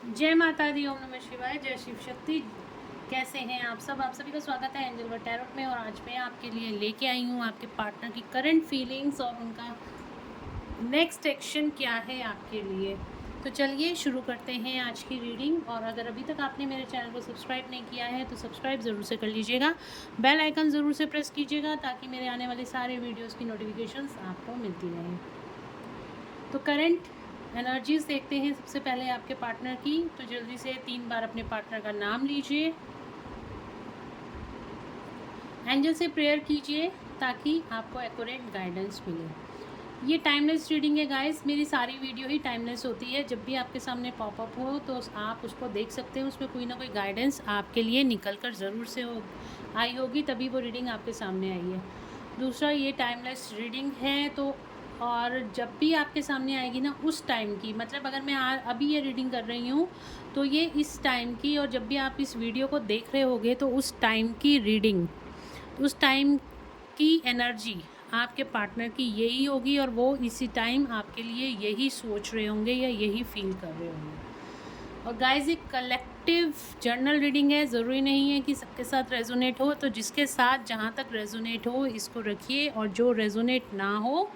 जय माता दी, ओम नमः शिवाय, जय शिव शक्ति। कैसे हैं आप सब? आप सभी का स्वागत है एंजल वर्ल्ड टैरोट में। और आज मैं आपके लिए लेके आई हूँ आपके पार्टनर की करंट फीलिंग्स और उनका नेक्स्ट एक्शन क्या है आपके लिए। तो चलिए शुरू करते हैं आज की रीडिंग। और अगर अभी तक आपने मेरे चैनल को सब्सक्राइब नहीं किया है तो सब्सक्राइब ज़रूर से कर लीजिएगा, बेल आइकन ज़रूर से प्रेस कीजिएगा ताकि मेरे आने वाले सारे वीडियोज़ की नोटिफिकेशंस आपको मिलती रहें। तो करंट एनर्जीज देखते हैं सबसे पहले आपके पार्टनर की। तो जल्दी से 3 बार अपने पार्टनर का नाम लीजिए, एंजल से प्रेयर कीजिए ताकि आपको एक्यूरेट गाइडेंस मिले। ये टाइमलेस रीडिंग है गाइस, मेरी सारी वीडियो ही टाइमलेस होती है। जब भी आपके सामने पॉपअप हो तो आप उसको देख सकते हैं, उसमें कोई ना कोई गाइडेंस आपके लिए निकल कर ज़रूर से आई होगी, तभी वो रीडिंग आपके सामने आई है। दूसरा, ये टाइमलेस रीडिंग है तो और जब भी आपके सामने आएगी ना उस टाइम की, मतलब अगर मैं अभी ये रीडिंग कर रही हूँ तो ये इस टाइम की, और जब भी आप इस वीडियो को देख रहे होगे तो उस टाइम की रीडिंग, उस टाइम की एनर्जी आपके पार्टनर की यही होगी और वो इसी टाइम आपके लिए यही सोच रहे होंगे या यही फील कर रहे होंगे। और गाइस, एक कलेक्टिव जर्नल रीडिंग है, ज़रूरी नहीं है कि सबके साथ रेजोनेट हो। तो जिसके साथ जहाँ तक रेजोनेट हो इसको रखिए, और जो रेजोनेट ना हो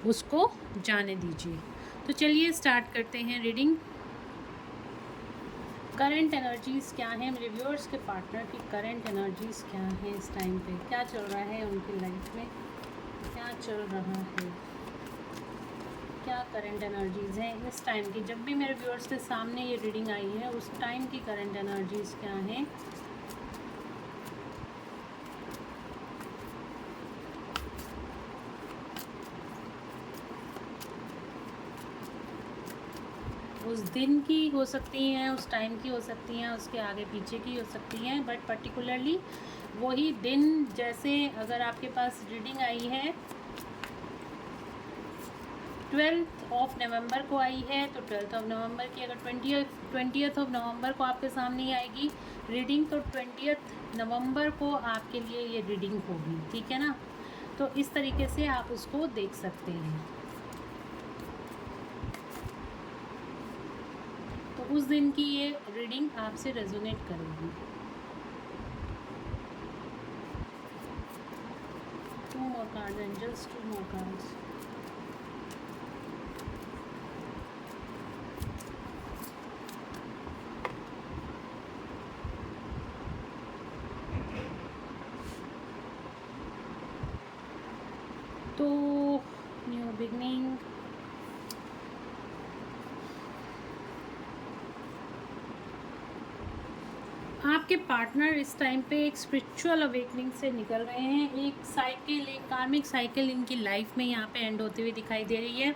उसको जाने दीजिए। तो चलिए स्टार्ट करते हैं रीडिंग। करंट एनर्जीज़ क्या हैं मेरे व्यूअर्स के पार्टनर की? करंट एनर्जीज़ क्या हैं इस टाइम पे? क्या चल रहा है उनकी लाइफ में? क्या चल रहा है? क्या करंट एनर्जीज़ हैं इस टाइम की? जब भी मेरे व्यूअर्स के सामने ये रीडिंग आई है उस टाइम की करंट एनर्जीज़ क्या हैं? उस दिन की हो सकती हैं, उस टाइम की हो सकती हैं, उसके आगे पीछे की हो सकती हैं, बट पर्टिकुलरली वही दिन। जैसे अगर आपके पास रीडिंग आई है 12 नवंबर को आई है तो 12 नवंबर की, अगर 20 नवंबर को आपके सामने आएगी रीडिंग तो 20 नवंबर को आपके लिए ये रीडिंग होगी, ठीक है ना? तो इस तरीके से आप उसको देख सकते हैं। तो उस दिन की ये रीडिंग आपसे रेजोनेट करेगी। 2 more cards angels, 2 more cards। तो न्यू बिगनिंग, आपके पार्टनर इस टाइम पे एक स्पिरिचुअल अवेकनिंग से निकल रहे हैं। एक साइकिल, एक कार्मिक साइकिल इनकी लाइफ में यहाँ पे एंड होते हुए दिखाई दे रही है।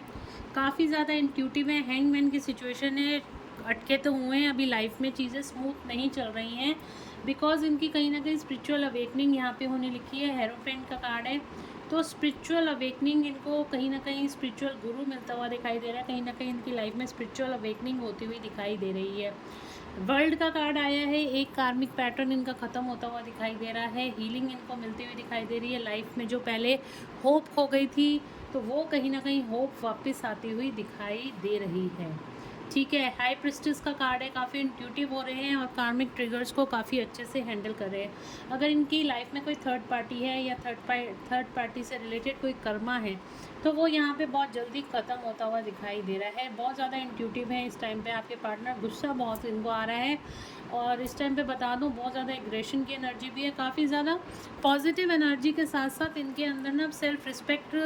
काफ़ी ज़्यादा इंट्यूटिव है, हैंगमैन की सिचुएशन है, अटके तो हुए हैं, अभी लाइफ में चीज़ें स्मूथ नहीं चल रही हैं बिकॉज इनकी कहीं ना कहीं स्पिरिचुअल अवेकनिंग यहाँ पे होने लिखी है। हेरोफेंट का कार्ड है, तो स्पिरिचुअल अवेकनिंग इनको कहीं ना कहीं स्पिरिचुअल गुरु मिलता हुआ दिखाई दे रहा है। कहीं ना कहीं इनकी लाइफ में स्पिरिचुअल अवेकनिंग होती हुई दिखाई दे रही है। वर्ल्ड का कार्ड आया है, एक कार्मिक पैटर्न इनका ख़त्म होता हुआ दिखाई दे रहा है। हीलिंग इनको मिलती हुई दिखाई दे रही है। लाइफ में जो पहले होप खो गई थी तो वो कहीं ना कहीं होप वापस आती हुई दिखाई दे रही है, ठीक है। हाई प्रिस्टेस का कार्ड है, काफ़ी इंट्यूटिव हो रहे हैं और कार्मिक ट्रिगर्स को काफ़ी अच्छे से हैंडल कर रहे हैं। अगर इनकी लाइफ में कोई थर्ड पार्टी है या थर्ड पार्टी से रिलेटेड कोई कर्मा है तो वो यहाँ पे बहुत जल्दी ख़त्म होता हुआ दिखाई दे रहा है। बहुत ज़्यादा इंट्यूटिव है इस टाइम पे आपके पार्टनर, गुस्सा बहुत इनको आ रहा है। और इस टाइम पे बता दूँ बहुत ज़्यादा एग्रेशन की एनर्जी भी है, काफ़ी ज़्यादा पॉजिटिव एनर्जी के साथ साथ इनके अंदर ना सेल्फ रिस्पेक्ट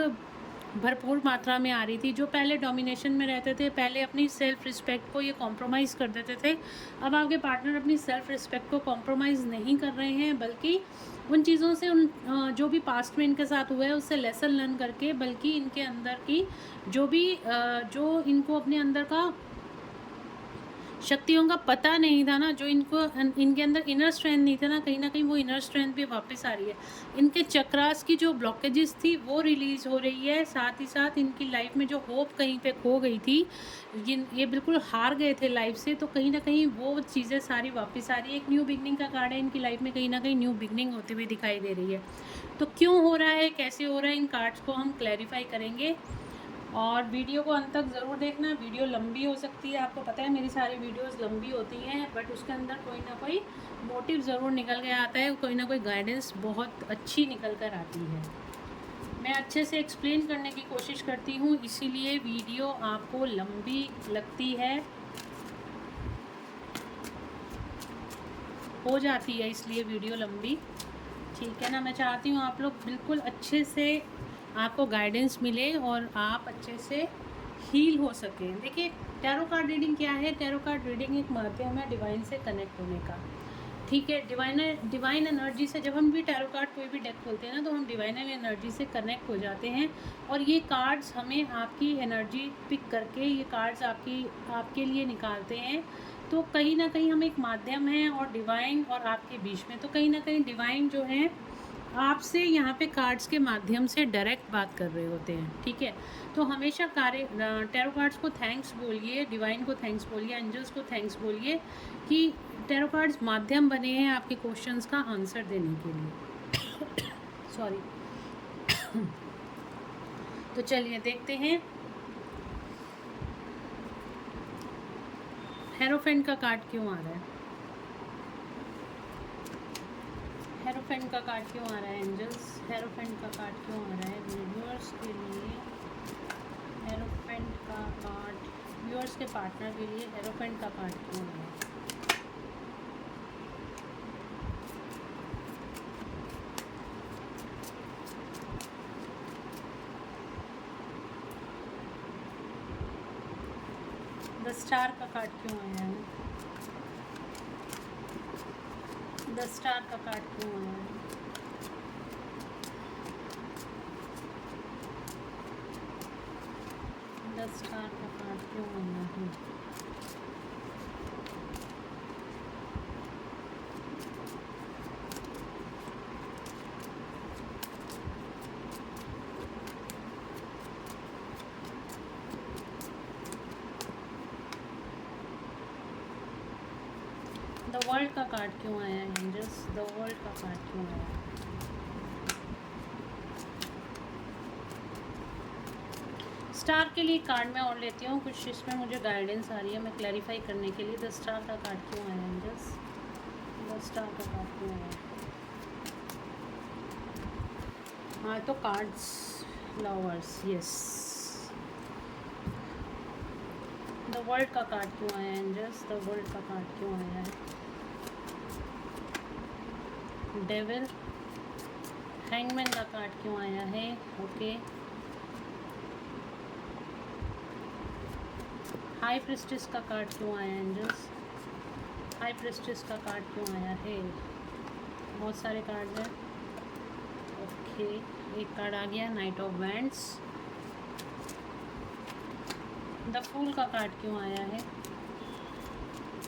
भरपूर मात्रा में आ रही थी। जो पहले डोमिनेशन में रहते थे, पहले अपनी सेल्फ रिस्पेक्ट को ये कॉम्प्रोमाइज़ कर देते थे, अब आपके पार्टनर अपनी सेल्फ रिस्पेक्ट को कॉम्प्रोमाइज़ नहीं कर रहे हैं, बल्कि उन चीज़ों से, उन जो भी पास्ट में इनके साथ हुआ है उससे लेसन लर्न करके, बल्कि इनके अंदर की जो भी जो इनको अपने अंदर का शक्तियों का पता नहीं था ना, जो इनको इनके अंदर इनर स्ट्रेंथ नहीं था ना, कहीं वो इनर स्ट्रेंथ भी वापस आ रही है। इनके चक्रास की जो ब्लॉकेजेस थी वो रिलीज़ हो रही है। साथ ही साथ इनकी लाइफ में जो होप कहीं पे खो गई थी, ये बिल्कुल हार गए थे लाइफ से, तो कहीं ना कहीं वो चीज़ें सारी वापस आ रही है। एक न्यू बिगनिंग का कार्ड है, इनकी लाइफ में कहीं ना कहीं न्यू बिगनिंग होती हुई दिखाई दे रही है। तो क्यों हो रहा है, कैसे हो रहा है, इन कार्ड्स को हम क्लैरिफाई करेंगे। और वीडियो को अंत तक ज़रूर देखना, वीडियो लंबी हो सकती है, आपको पता है मेरी सारी वीडियोस लंबी होती हैं, बट उसके अंदर कोई ना कोई मोटिव ज़रूर निकल के आता है, कोई ना कोई गाइडेंस बहुत अच्छी निकल कर आती है। मैं अच्छे से एक्सप्लेन करने की कोशिश करती हूँ, इसीलिए वीडियो आपको लंबी लगती है, हो जाती है इसलिए वीडियो लंबी, ठीक है ना। मैं चाहती हूँ आप लोग बिल्कुल अच्छे से आपको गाइडेंस मिले और आप अच्छे से हील हो सकें। देखिए टैरो कार्ड रीडिंग क्या है, टैरो कार्ड रीडिंग एक माध्यम है डिवाइन से कनेक्ट होने का, ठीक है। डिवाइन एनर्जी से जब हम भी टैरो कार्ड कोई भी डेक खोलते हैं ना, तो हम डिवाइनल एनर्जी से कनेक्ट हो जाते हैं, और ये कार्ड्स हमें आपकी एनर्जी पिक करके ये कार्ड्स आपके लिए निकालते हैं। तो कहीं ना कहीं हम एक माध्यम हैं और डिवाइन और आपके बीच में, तो कहीं ना कहीं डिवाइन जो है आपसे यहाँ पे कार्ड्स के माध्यम से डायरेक्ट बात कर रहे होते हैं, ठीक है। तो हमेशा टैरो कार्ड्स को थैंक्स बोलिए, डिवाइन को थैंक्स बोलिए, एंजल्स को थैंक्स बोलिए कि टैरो कार्ड्स माध्यम बने हैं आपके क्वेश्चंस का आंसर देने के लिए। सॉरी। तो चलिए देखते हैं हेरोफेंट का कार्ड क्यों आ रहा है, हेरोफेंट का कार्ड क्यों आ रहा है एंजल्स, हेरोफेंट का कार्ड क्यों आ रहा है व्यूअर्स के लिए, हेरोफेंट का कार्ड व्यूअर्स के पार्टनर के लिए हेरोफेंट का कार्ड क्यों आ रहा है। द स्टार का कार्ड क्यों आया है, द स्टार का कार्ड क्यों आया है, द स्टार का कार्ड क्यों आया है। द वर्ल्ड का कार्ड क्यों आया है एंजल्स, द वर्ल्ड का कार्ड क्यों आया है। स्टार के लिए कार्ड मैं और लेती हूँ, कुछ इसमें मुझे गाइडेंस आ रही है, मैं क्लैरिफाई करने के लिए। द स्टार का कार्ड क्यों आया एंजल्स, द स्टार का कार्ड क्यों आया। हाँ तो cards lovers, yes. The world का कार्ड क्यों आया एंजल्स, द वर्ल्ड का कार्ड क्यों आया है। डेविल, हैंगमैन का कार्ड क्यों आया है, ओके। हाई प्रिस्टेस का कार्ड क्यों आया एंजल्स, हाई प्रिस्टेस का कार्ड क्यों आया है। बहुत सारे कार्ड हैं, ओके। एक कार्ड आ गया knight of wands. The fool का कार्ड क्यों आया है,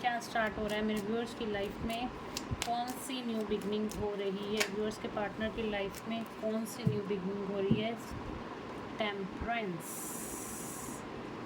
क्या स्टार्ट हो रहा है मेरे व्यूअर्स की लाइफ में, कौन सी न्यू बिगनिंग हो रही है व्यूअर्स के पार्टनर की लाइफ में, कौन सी न्यू बिगनिंग हो रही है। टेम्परेंस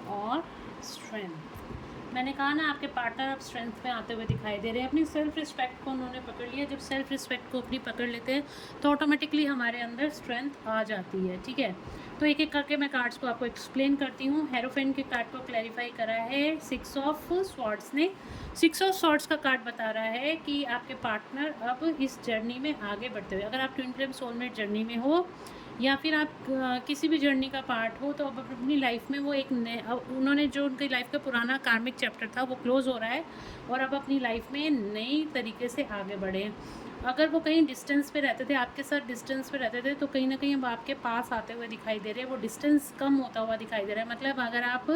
और स्ट्रेंथ। मैंने कहा ना आपके पार्टनर अब स्ट्रेंथ में आते हुए दिखाई दे रहे हैं, अपनी सेल्फ रिस्पेक्ट को उन्होंने पकड़ लिया। जब सेल्फ रिस्पेक्ट को अपनी पकड़ लेते हैं तो ऑटोमेटिकली हमारे अंदर स्ट्रेंथ आ जाती है, ठीक है। तो एक एक करके मैं कार्ड्स को आपको एक्सप्लेन करती हूँ। हेरोफेंट के कार्ड को क्लैरिफाई करा है 6 ऑफ स्वॉर्ड्स ने। 6 ऑफ स्वॉर्ड्स का कार्ड बता रहा है कि आपके पार्टनर अब इस जर्नी में आगे बढ़ते हुए, अगर आप ट्विन फ्लेम सोलमेट जर्नी में हो या फिर आप किसी भी जर्नी का पार्ट हो, तो अब अपनी लाइफ में वो एक उन्होंने जो उनकी लाइफ का पुराना कार्मिक चैप्टर था वो क्लोज हो रहा है और अब अपनी लाइफ में नई तरीके से आगे बढ़े हैं। अगर वो कहीं डिस्टेंस पे रहते थे, आपके साथ डिस्टेंस पे रहते थे, तो कहीं ना कहीं अब आपके पास आते हुए दिखाई दे रहे हैं। वो डिस्टेंस कम होता हुआ दिखाई दे रहा है। मतलब अगर आप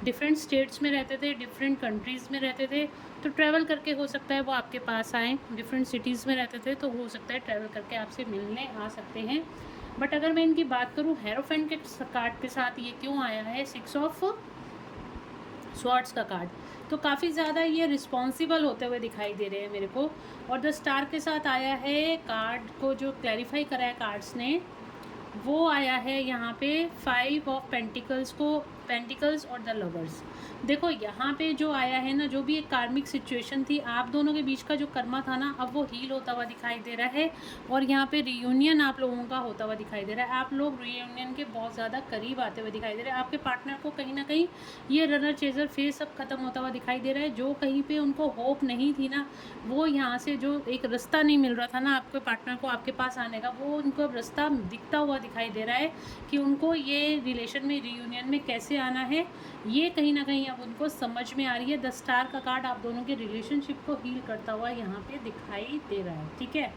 डिफरेंट स्टेट्स में रहते थे, डिफरेंट कंट्रीज़ में रहते थे, तो ट्रैवल करके हो सकता है वो आपके पास आएँ। डिफरेंट सिटीज़ में रहते थे तो हो सकता है ट्रैवल करके आपसे मिलने आ सकते हैं। बट अगर मैं इनकी बात करूँ हेरोफेंट के कार्ड के साथ ये क्यों आया है 6 ऑफ स्वॉर्ड्स का कार्ड, तो काफ़ी ज़्यादा ये रिस्पॉन्सिबल होते हुए दिखाई दे रहे हैं मेरे को। और द स्टार के साथ आया है कार्ड को जो क्लैरिफाई करा है कार्ड्स ने, वो आया है यहाँ पे 5 ऑफ पेंटिकल्स को पेंटिकल्स और द लवर्स। देखो यहाँ पे जो आया है ना, जो भी एक कार्मिक सिचुएशन थी आप दोनों के बीच का जो कर्मा था ना, अब वो हील होता हुआ दिखाई दे रहा है और यहाँ पे रियूनियन आप लोगों का होता हुआ दिखाई दे रहा है। आप लोग रियूनियन के बहुत ज़्यादा करीब आते हुए दिखाई दे रहे हैं। आपके पार्टनर को कहीं ना कहीं ये रनर चेजर फेज सब खत्म होता हुआ दिखाई दे रहा है। जो कहीं पे उनको होप नहीं थी ना, वो यहाँ से जो एक रास्ता नहीं मिल रहा था ना आपके पार्टनर को आपके पास आने का, वो उनको अब रास्ता दिखता हुआ दिखाई दे रहा है कि उनको ये रिलेशन में रियूनियन में कैसे आना है, ये कहीं ना कहीं अब उनको समझ में आ रही है। द स्टार का कार्ड आप दोनों के रिलेशनशिप को हील करता हुआ यहाँ पे दिखाई दे रहा है। ठीक है,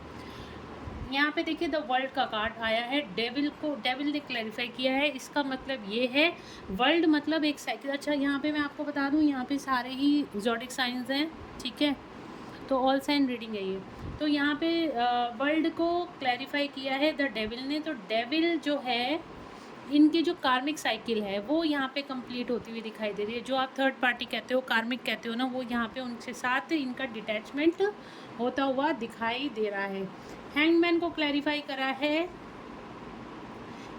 यहाँ पे देखिए द वर्ल्ड का कार्ड आया है। डेविल ने क्लैरिफाई किया है, इसका मतलब ये है वर्ल्ड मतलब एक साइकिल। अच्छा यहाँ पे मैं आपको बता दूँ, यहाँ पे सारे ही ज़ोडिक साइंस हैं। ठीक है, तो ऑल साइन रीडिंग है ये। तो यहाँ पे वर्ल्ड को क्लैरिफाई किया है द डेविल ने। तो डेविल जो है, इनकी जो कार्मिक साइकिल है वो यहाँ पे कंप्लीट होती हुई दिखाई दे रही है। जो आप थर्ड पार्टी कहते हो, कार्मिक कहते हो ना, वो यहाँ पे उनके साथ इनका डिटैचमेंट होता हुआ दिखाई दे रहा है। हैंगमैन को क्लैरिफाई करा है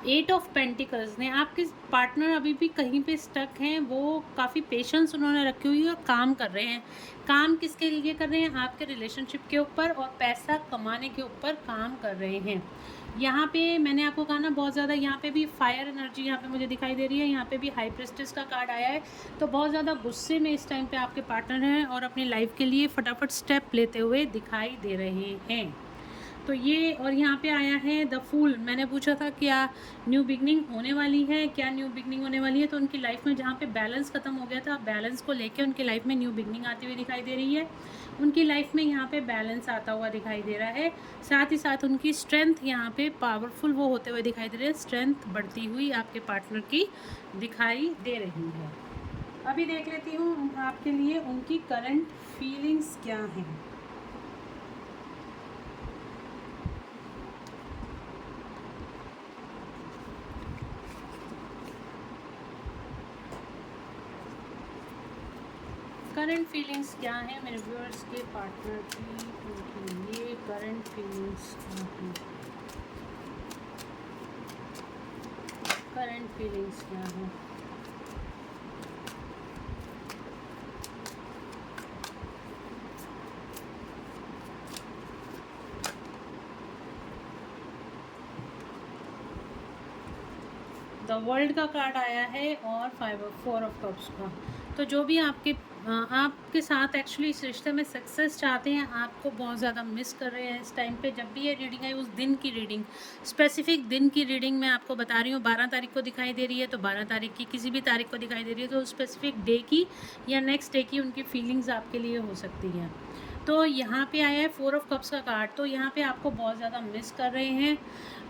8 ऑफ पेंटिकल्स ने। आपके पार्टनर अभी भी कहीं पे स्टक हैं, वो काफ़ी पेशेंस उन्होंने रखी हुई है और काम कर रहे हैं। काम किसके लिए कर रहे हैं? आपके रिलेशनशिप के ऊपर और पैसा कमाने के ऊपर काम कर रहे हैं। यहाँ पे मैंने आपको कहा ना, बहुत ज़्यादा यहाँ पे भी फायर एनर्जी यहाँ पे मुझे दिखाई दे रही है। यहाँ पे भी हाई प्रेस्टिस का कार्ड आया है। तो बहुत ज़्यादा गुस्से में इस टाइम पे आपके पार्टनर हैं और अपनी लाइफ के लिए फटाफट स्टेप लेते हुए दिखाई दे रहे हैं। तो ये, और यहाँ पे आया है द फूल। मैंने पूछा था क्या न्यू बिगनिंग होने वाली है, क्या न्यू बिगनिंग होने वाली है? तो उनकी लाइफ में जहाँ पे बैलेंस ख़त्म हो गया था, बैलेंस को लेके उनकी लाइफ में न्यू बिगनिंग आती हुई दिखाई दे रही है। उनकी लाइफ में यहाँ पे बैलेंस आता हुआ दिखाई दे रहा है। साथ ही साथ उनकी स्ट्रेंथ यहाँ पे पावरफुल वो होते हुए दिखाई दे रहे हैं। स्ट्रेंथ बढ़ती हुई आपके पार्टनर की दिखाई दे रही है। अभी देख लेती हूँ आपके लिए उनकी करंट फीलिंग्स क्या हैं। करंट फीलिंग्स क्या है मेरे व्यूअर्स के पार्टनर की, उनके लिए करंट फीलिंग्स क्या है? करंट फीलिंग्स क्या है? द वर्ल्ड का कार्ड आया है और 4 ऑफ कप्स का। तो जो भी आपके साथ एक्चुअली इस रिश्ते में सक्सेस चाहते हैं, आपको बहुत ज़्यादा मिस कर रहे हैं इस टाइम पे। जब भी ये रीडिंग आई, उस दिन की रीडिंग, स्पेसिफिक दिन की रीडिंग मैं आपको बता रही हूँ। 12 तारीख को दिखाई दे रही है, तो 12 तारीख की, किसी भी तारीख को दिखाई दे रही है तो स्पेसिफिक डे की या नेक्स्ट डे की उनकी फीलिंग्स आपके लिए हो सकती हैं। तो यहाँ पे आया है 4 ऑफ कप्स का कार्ड। तो यहाँ पे आपको बहुत ज़्यादा मिस कर रहे हैं,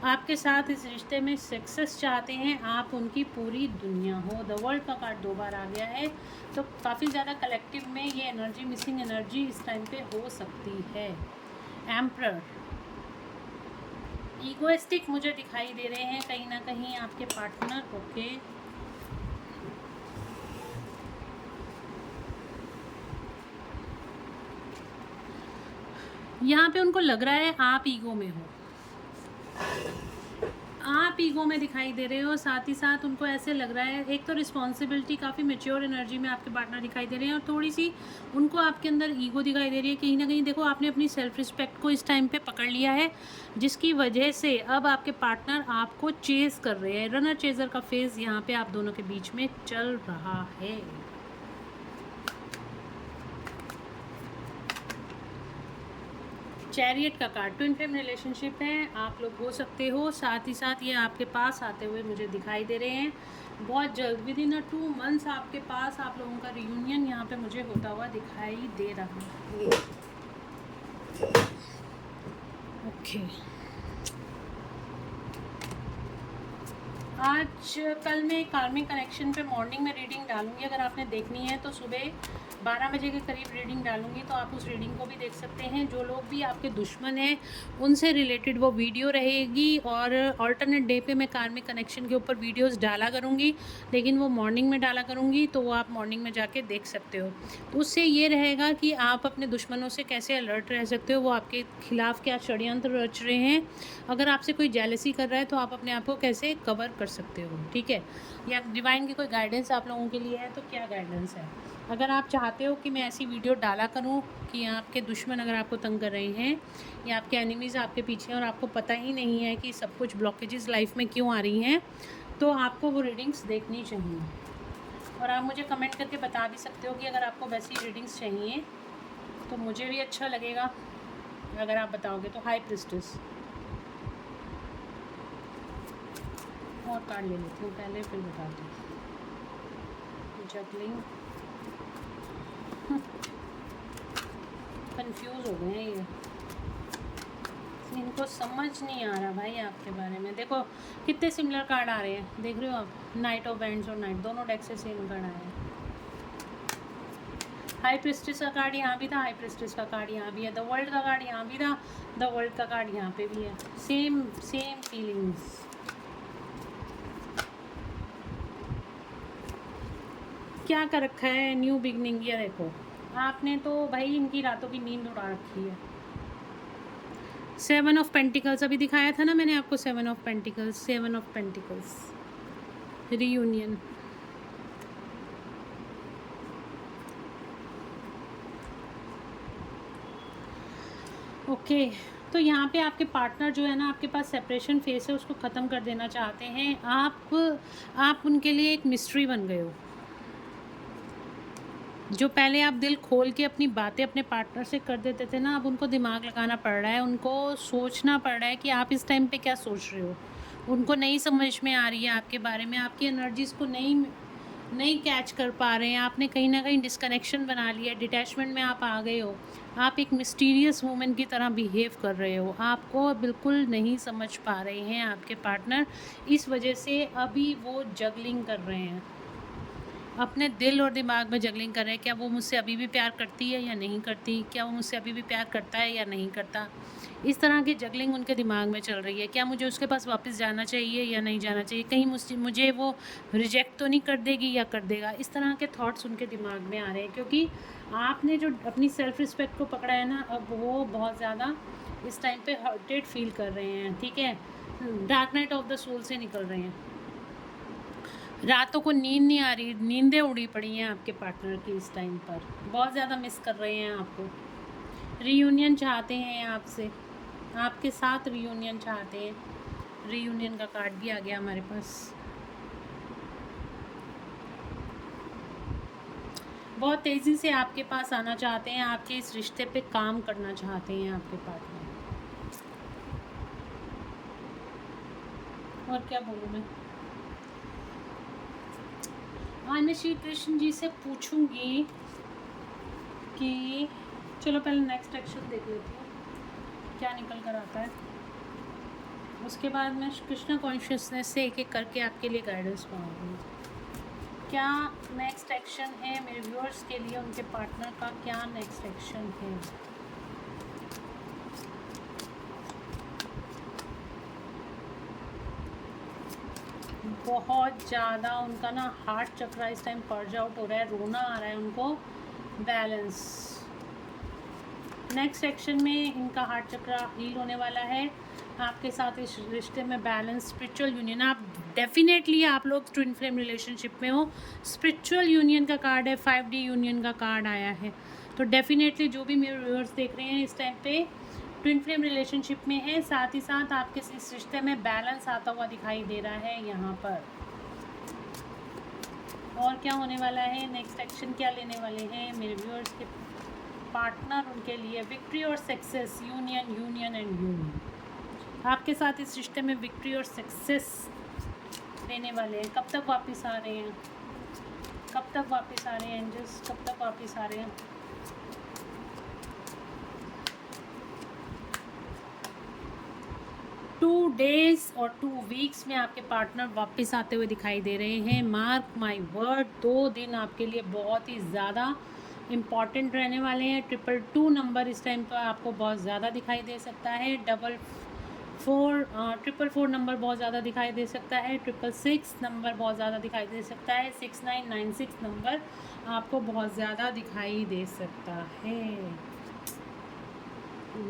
आपके साथ इस रिश्ते में सक्सेस चाहते हैं, आप उनकी पूरी दुनिया हो। द वर्ल्ड का कार्ड 2 बार आ गया है। तो काफ़ी ज़्यादा कलेक्टिव में ये एनर्जी, मिसिंग एनर्जी इस टाइम पे हो सकती है। एम्परर, ईगोइस्टिक मुझे दिखाई दे रहे हैं कहीं ना कहीं आपके पार्टनर। ओके, यहाँ पे उनको लग रहा है आप ईगो में हो, आप ईगो में दिखाई दे रहे हो। साथ ही साथ उनको ऐसे लग रहा है, एक तो रिस्पॉन्सिबिलिटी, काफ़ी मेच्योर एनर्जी में आपके पार्टनर दिखाई दे रहे हैं और थोड़ी सी उनको आपके अंदर ईगो दिखाई दे रही है कहीं ना कहीं। देखो, आपने अपनी सेल्फ रिस्पेक्ट को इस टाइम पे पकड़ लिया है, जिसकी वजह से अब आपके पार्टनर आपको चेज़ कर रहे हैं। रनर चेज़र का फेज़ यहाँ पे आप दोनों के बीच में चल रहा है। चैरियट का कार्ड, ट्विन फ्लेम रिलेशनशिप है, आप लोग हो सकते हो। साथ ही साथ ये आपके पास आते हुए मुझे दिखाई दे रहे हैं बहुत जल्द, विद इन 2 मंथ्स आपके पास आप लोगों का रियूनियन यहाँ पे मुझे होता हुआ दिखाई दे रहा है। ओके, आज कल मैं कार्मिक कनेक्शन पे मॉर्निंग में रीडिंग डालूंगी। अगर आपने देखनी है तो सुबह 12 बजे के करीब रीडिंग डालूंगी, तो आप उस रीडिंग को भी देख सकते हैं। जो लोग भी आपके दुश्मन हैं उनसे रिलेटेड वो वीडियो रहेगी, और ऑल्टरनेट डे पे मैं कार्मिक कनेक्शन के ऊपर वीडियोस डाला करूँगी, लेकिन वो मॉर्निंग में डाला करूँगी, तो वो आप मॉर्निंग में जाके देख सकते हो। तो उससे ये रहेगा कि आप अपने दुश्मनों से कैसे अलर्ट रह सकते हो, वो आपके खिलाफ़ क्या षड्यंत्र रच रहे हैं। अगर आपसे कोई जेलसी कर रहा है तो आप अपने आप को कैसे कवर कर सकते हो, ठीक है। या डिवाइन की कोई गाइडेंस आप लोगों के लिए है तो क्या गाइडेंस है। अगर आप चाहते हो कि मैं ऐसी वीडियो डाला करूं कि आपके दुश्मन अगर आपको तंग कर रहे हैं या आपके एनिमीज़ आपके पीछे हैं और आपको पता ही नहीं है कि सब कुछ ब्लॉकेजेस लाइफ में क्यों आ रही हैं, तो आपको वो रीडिंग्स देखनी चाहिए। और आप मुझे कमेंट करके बता भी सकते हो कि अगर आपको वैसी रीडिंग्स चाहिए तो मुझे भी अच्छा लगेगा अगर आप बताओगे। तो हाई प्रिस्टेस और कार्ड ले लेती हूँ पहले, फिर बताती हूँ। जगलिंग, कंफ्यूज हो गए हैं ये, इनको समझ नहीं आ रहा भाई आपके बारे में। देखो कितने सिमिलर कार्ड आ रहे हैं, देख रहे हो आप, नाइट ऑफ बैंड्स और नाइट, दोनों डेक से सेम कार्ड आए हैं। हाई प्रिस्टेस का कार्ड यहाँ भी था, हाई प्रिस्टेस का कार्ड यहाँ भी है, द वर्ल्ड का कार्ड यहाँ भी था, द वर्ल्ड का कार्ड यहाँ पे भी है। Same same feelings. क्या कर रखा है, न्यू बिगनिंग। ये देखो आपने तो भाई इनकी रातों की नींद उड़ा रखी है। 7 ऑफ पेंटिकल्स अभी दिखाया था ना मैंने आपको, 7 of pentacles, 7 of pentacles, reunion. Okay तो यहाँ पे आपके पार्टनर जो है ना, आपके पास सेपरेशन फेस है, उसको ख़त्म कर देना चाहते हैं। आप उनके लिए एक मिस्ट्री बन गए हो। जो पहले आप दिल खोल के अपनी बातें अपने पार्टनर से कर देते थे ना, अब उनको दिमाग लगाना पड़ रहा है, उनको सोचना पड़ रहा है कि आप इस टाइम पे क्या सोच रहे हो। उनको नहीं समझ में आ रही है आपके बारे में, आपकी एनर्जीज़ को नहीं कैच कर पा रहे हैं। आपने कहीं ना कहीं डिस्कनेक्शन बना लिया, डिटैचमेंट में आप आ गए हो। आप एक मिस्टीरियस वूमेन की तरह बिहेव कर रहे हो, आपको बिल्कुल नहीं समझ पा रहे हैं आपके पार्टनर। इस वजह से अभी वो जगलिंग कर रहे हैं, अपने दिल और दिमाग में जगलिंग कर रहे हैं। क्या वो मुझसे अभी भी प्यार करती है या नहीं करती, क्या वो मुझसे अभी भी प्यार करता है या नहीं करता। इस तरह की जगलिंग उनके दिमाग में चल रही है। क्या मुझे उसके पास वापस जाना चाहिए या नहीं जाना चाहिए, कहीं मुझे वो रिजेक्ट तो नहीं कर देगी या कर देगा। इस तरह के थॉट्स उनके दिमाग में आ रहे हैं, क्योंकि आपने जो अपनी सेल्फ रिस्पेक्ट को पकड़ा है ना, अब वो बहुत ज़्यादा इस टाइम पे हर्टेड फील कर रहे हैं, ठीक है। Dark night of the soul से निकल रहे हैं। रातों को नींद नहीं आ रही, नींदें उड़ी पड़ी हैं आपके पार्टनर की इस टाइम पर, बहुत ज़्यादा मिस कर रहे हैं आपको। रीयूनियन चाहते हैं आपसे, आपके साथ रीयूनियन चाहते हैं। रीयूनियन का कार्ड भी आ गया हमारे पास। बहुत तेज़ी से आपके पास आना चाहते हैं, आपके इस रिश्ते पे काम करना चाहते हैं आपके पार्टनर। और क्या बोलूँ मैं, आज मैं श्री कृष्ण जी से पूछूंगी कि, चलो पहले नेक्स्ट एक्शन देख लेती हूँ क्या निकल कर आता है, उसके बाद मैं कृष्णा कॉन्शियसनेस से एक एक करके आपके लिए गाइडेंस मांगूंगी। क्या नेक्स्ट एक्शन है मेरे व्यूअर्स के लिए, उनके पार्टनर का क्या नेक्स्ट एक्शन है। बहुत ज़्यादा उनका ना हार्ट चक्रा इस टाइम पर्ज आउट हो रहा है, रोना आ रहा है उनको। बैलेंस, नेक्स्ट सेक्शन में इनका हार्ट चक्रा हील होने वाला है। आपके साथ इस रिश्ते में बैलेंस, स्पिरिचुअल यूनियन, आप डेफिनेटली आप लोग ट्विन फ्लेम रिलेशनशिप में हो। स्पिरिचुअल यूनियन का कार्ड है, 5D यूनियन का कार्ड आया है। तो डेफिनेटली जो भी मेरे व्यूअर्स देख रहे हैं इस टाइम पे ट्विन फ्लेम रिलेशनशिप में है, साथ ही साथ आपके इस रिश्ते में बैलेंस आता हुआ दिखाई दे रहा है यहाँ पर। और क्या होने वाला है, नेक्स्ट एक्शन क्या लेने वाले हैं मेरे व्यूअर्स के पार्टनर उनके लिए। विक्ट्री और success, union union and union. आपके साथ इस रिश्ते में विक्ट्री और सक्सेस लेने वाले हैं। कब तक वापस आ रहे हैं, कब तक वापस आ रहे हैं एंजल्स, कब तक वापस आ रहे हैं। 2 डेज़ और 2 वीक्स में आपके पार्टनर वापस आते हुए दिखाई दे रहे हैं। मार्क माई वर्ड, 2 दिन आपके लिए बहुत ही ज़्यादा इम्पॉर्टेंट रहने वाले हैं। 222 नंबर इस टाइम पर आपको बहुत ज़्यादा दिखाई दे सकता है। 444 नंबर बहुत ज़्यादा दिखाई दे सकता है। 666 नंबर बहुत ज़्यादा दिखाई दे सकता है। 6996 नंबर आपको बहुत ज़्यादा दिखाई दे सकता है।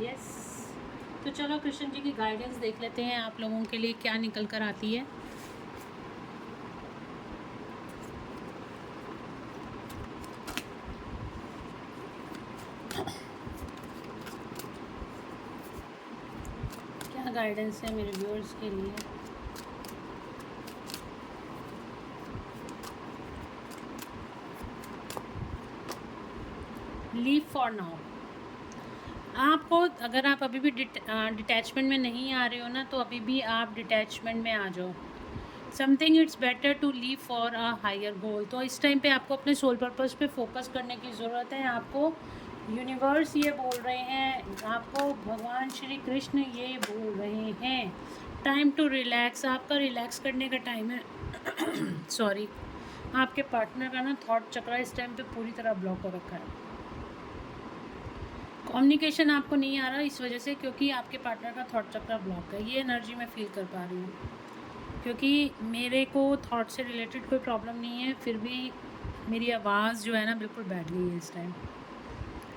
यस, तो चलो कृष्ण जी की गाइडेंस देख लेते हैं आप लोगों के लिए क्या निकल कर आती है। क्या गाइडेंस है मेरे व्यूअर्स के लिए? Leave for now. आपको अगर आप अभी भी डिटैचमेंट में नहीं आ रहे हो ना, तो अभी भी आप डिटैचमेंट में आ जाओ। Something it's better to leave for a higher goal. तो इस टाइम पे आपको अपने सोल पर्पस पे फोकस करने की ज़रूरत है। आपको यूनिवर्स ये बोल रहे हैं, आपको भगवान श्री कृष्ण ये बोल रहे हैं, टाइम टू रिलैक्स। आपका रिलैक्स करने का टाइम है। सॉरी, आपके पार्टनर का ना थॉट चक्रा इस टाइम पे पूरी तरह ब्लॉक हो रखा है। कम्युनिकेशन आपको नहीं आ रहा इस वजह से, क्योंकि आपके पार्टनर का थॉट चक्रा ब्लॉक है। ये एनर्जी मैं फील कर पा रही हूँ, क्योंकि मेरे को थॉट से रिलेटेड कोई प्रॉब्लम नहीं है, फिर भी मेरी आवाज़ जो है ना बिल्कुल बैठ गई है इस time.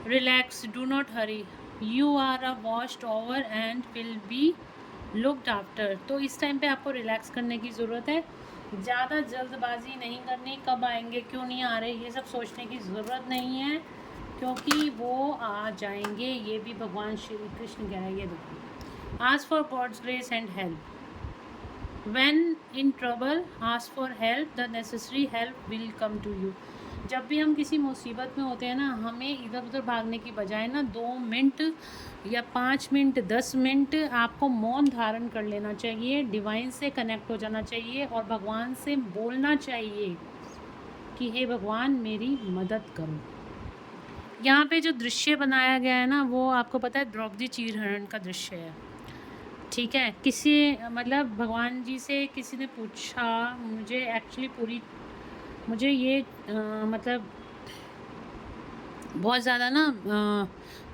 Relax, do not hurry, you are a washed over and will be looked after. तो इस टाइम पे आपको रिलैक्स करने की ज़रूरत है। ज़्यादा जल्दबाजी नहीं करनी, कब आएंगे क्यों नहीं आ रहे ये सब सोचने की ज़रूरत नहीं है, क्योंकि वो आ जाएंगे। ये भी भगवान श्री कृष्ण कह रहे हैं, ये देखो, ask for God's grace and help. When in trouble, ask for help. The necessary help will come to you. जब भी हम किसी मुसीबत में होते हैं ना, हमें इधर उधर भागने की बजाय ना 2 मिनट या 5 मिनट 10 मिनट आपको मौन धारण कर लेना चाहिए, डिवाइन से कनेक्ट हो जाना चाहिए और भगवान से बोलना चाहिए कि हे भगवान मेरी मदद करो। यहाँ पे जो दृश्य बनाया गया है ना, वो आपको पता है द्रौपदी चीरहरण का दृश्य है। ठीक है, किसी मतलब भगवान जी से किसी ने पूछा, मुझे ये मतलब बहुत ज़्यादा ना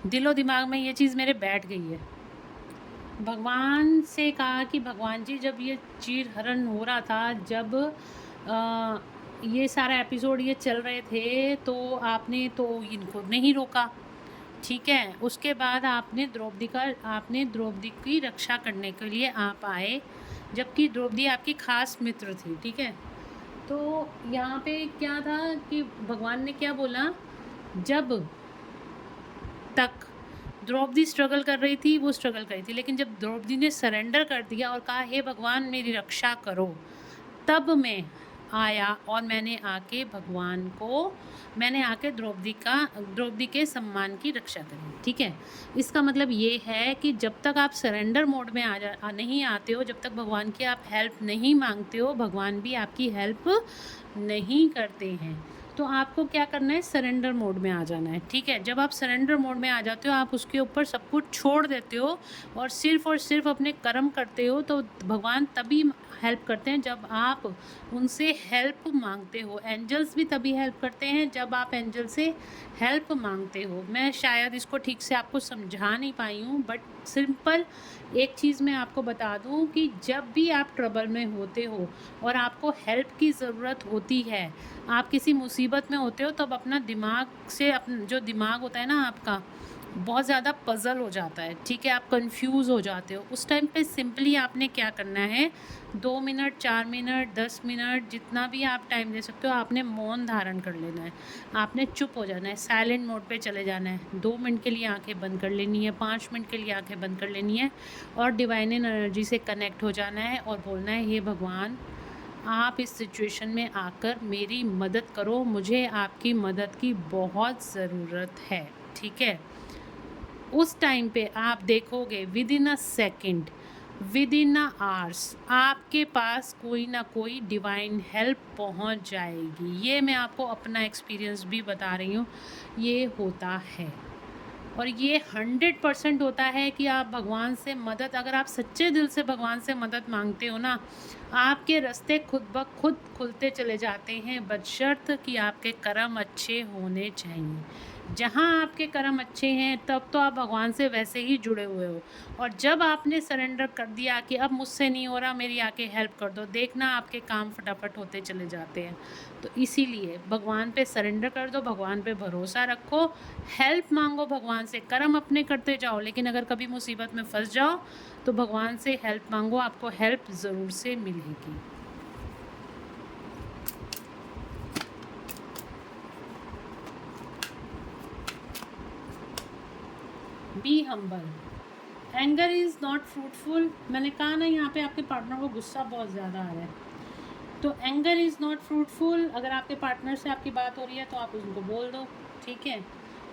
दिलो दिमाग में ये चीज़ मेरे बैठ गई है। भगवान से कहा कि भगवान जी, जब ये चीरहरण हो रहा था, जब ये सारा एपिसोड ये चल रहे थे, तो आपने तो इनको नहीं रोका। ठीक है, उसके बाद आपने द्रौपदी की रक्षा करने के लिए आप आए, जबकि द्रौपदी आपकी खास मित्र थी। ठीक है, तो यहाँ पे क्या था कि भगवान ने क्या बोला, जब तक द्रौपदी स्ट्रगल कर रही थी वो स्ट्रगल कर रही थी, लेकिन जब द्रौपदी ने सरेंडर कर दिया और कहा हे भगवान मेरी रक्षा करो, तब मैं आया और मैंने आके द्रौपदी के सम्मान की रक्षा करी। ठीक है, इसका मतलब ये है कि जब तक आप सरेंडर मोड में नहीं आते हो, जब तक भगवान की आप हेल्प नहीं मांगते हो, भगवान भी आपकी हेल्प नहीं करते हैं। तो आपको क्या करना है, सरेंडर मोड में आ जाना है। ठीक है, जब आप सरेंडर मोड में आ जाते हो, आप उसके ऊपर सब कुछ छोड़ देते हो और सिर्फ अपने कर्म करते हो, तो भगवान तभी हेल्प करते हैं जब आप उनसे हेल्प मांगते हो। एंजल्स भी तभी हेल्प करते हैं जब आप एंजल से हेल्प मांगते हो। मैं शायद इसको ठीक से आपको समझा नहीं पाई हूँ, बट सिंपल एक चीज़ मैं आपको बता दूँ कि जब भी आप ट्रबल में होते हो और आपको हेल्प की ज़रूरत होती है, आप किसी मुसीबत में होते हो, तब अपना जो दिमाग होता है ना आपका, बहुत ज़्यादा पज़ल हो जाता है। ठीक है, आप कंफ्यूज हो जाते हो। उस टाइम पे सिंपली आपने क्या करना है, 2 मिनट 4 मिनट 10 मिनट जितना भी आप टाइम दे सकते हो, आपने मौन धारण कर लेना है। आपने चुप हो जाना है, साइलेंट मोड पे चले जाना है। 2 मिनट के लिए आंखें बंद कर लेनी है, 5 मिनट के लिए आंखें बंद कर लेनी है और डिवाइन एनर्जी से कनेक्ट हो जाना है और बोलना है हे भगवान, आप इस सिचुएशन में आकर मेरी मदद करो, मुझे आपकी मदद की बहुत ज़रूरत है। ठीक है, उस टाइम पे आप देखोगे with in a second, with in a hours आपके पास कोई ना कोई डिवाइन हेल्प पहुंच जाएगी। ये मैं आपको अपना एक्सपीरियंस भी बता रही हूँ, ये होता है और ये 100% होता है कि आप भगवान से मदद, अगर आप सच्चे दिल से भगवान से मदद मांगते हो ना, आपके रास्ते खुद ब खुद खुलते चले जाते हैं, बशर्त कि आपके कर्म अच्छे होने चाहिए। जहाँ आपके कर्म अच्छे हैं तब तो आप भगवान से वैसे ही जुड़े हुए हो, और जब आपने सरेंडर कर दिया कि अब मुझसे नहीं हो रहा, मेरी आके हेल्प कर दो, देखना आपके काम फटाफट होते चले जाते हैं। तो इसीलिए भगवान पे सरेंडर कर दो, भगवान पे भरोसा रखो, हेल्प मांगो भगवान से, कर्म अपने करते जाओ, लेकिन अगर कभी मुसीबत में फंस जाओ तो भगवान से हेल्प मांगो, आपको हेल्प ज़रूर से मिलेगी। Be humble. Anger is not fruitful, मैंने कहा ना यहाँ पे आपके पार्टनर को गुस्सा बहुत ज़्यादा आ रहा है, तो एंगर इज़ नॉट फ्रूटफुल। अगर आपके पार्टनर से आपकी बात हो रही है तो आप उनको बोल दो, ठीक है।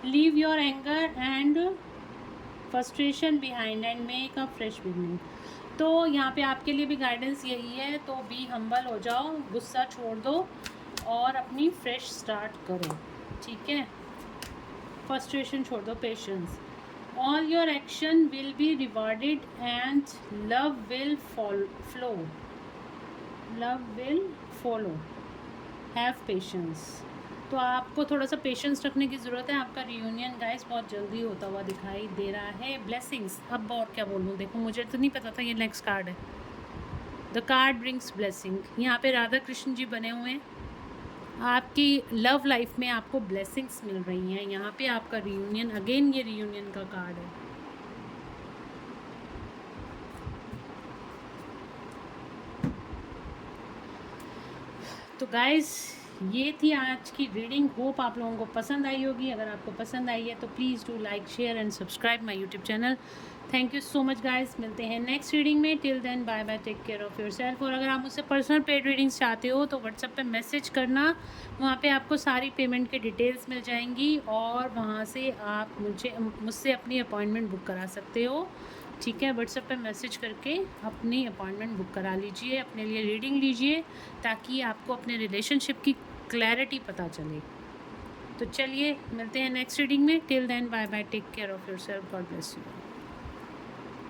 Leave your anger and frustration behind and make a fresh beginning. तो यहाँ पे आपके लिए भी गाइडेंस यही है, तो बी हम्बल हो जाओ, गुस्सा छोड़ दो और अपनी फ्रेश स्टार्ट करो, ठीक है। फ्रस्ट्रेशन छोड़ दो, patience. All your action will be rewarded and love will flow, love will follow, have patience. तो आपको थोड़ा सा पेशेंस रखने की ज़रूरत है। आपका रियूनियन गाइस बहुत जल्दी होता हुआ दिखाई दे रहा है। ब्लेसिंग्स, अब और क्या बोलूँ, देखो मुझे तो नहीं पता था ये नेक्स्ट कार्ड है। द कार्ड ब्रिंग्स ब्लेसिंग, यहाँ पे राधा कृष्ण जी बने हुए हैं। आपकी लव लाइफ में आपको ब्लेसिंग्स मिल रही हैं। यहाँ पे आपका रियूनियन, अगेन ये रियूनियन का कार्ड है। तो गाइस ये थी आज की रीडिंग, होप आप लोगों को पसंद आई होगी। अगर आपको पसंद आई है तो please do like, share and subscribe my YouTube channel. Thank you so much guys, मिलते हैं नेक्स्ट रीडिंग में। Till then bye bye, take care of yourself. और अगर आप मुझसे पर्सनल पेड रीडिंग्स चाहते हो तो व्हाट्सएप पे मैसेज करना, वहाँ पे आपको सारी पेमेंट की डिटेल्स मिल जाएंगी और वहाँ से आप मुझसे अपनी अपॉइंटमेंट बुक करा सकते हो, ठीक है। व्हाट्सएप पे मैसेज करके अपनी अपॉइंटमेंट बुक करा लीजिए, अपने लिए रीडिंग लीजिए, ताकि आपको अपने रिलेशनशिप की क्लैरिटी पता चले। तो चलिए मिलते हैं नेक्स्ट रीडिंग में। Till then bye bye, take care of yourself, God bless you.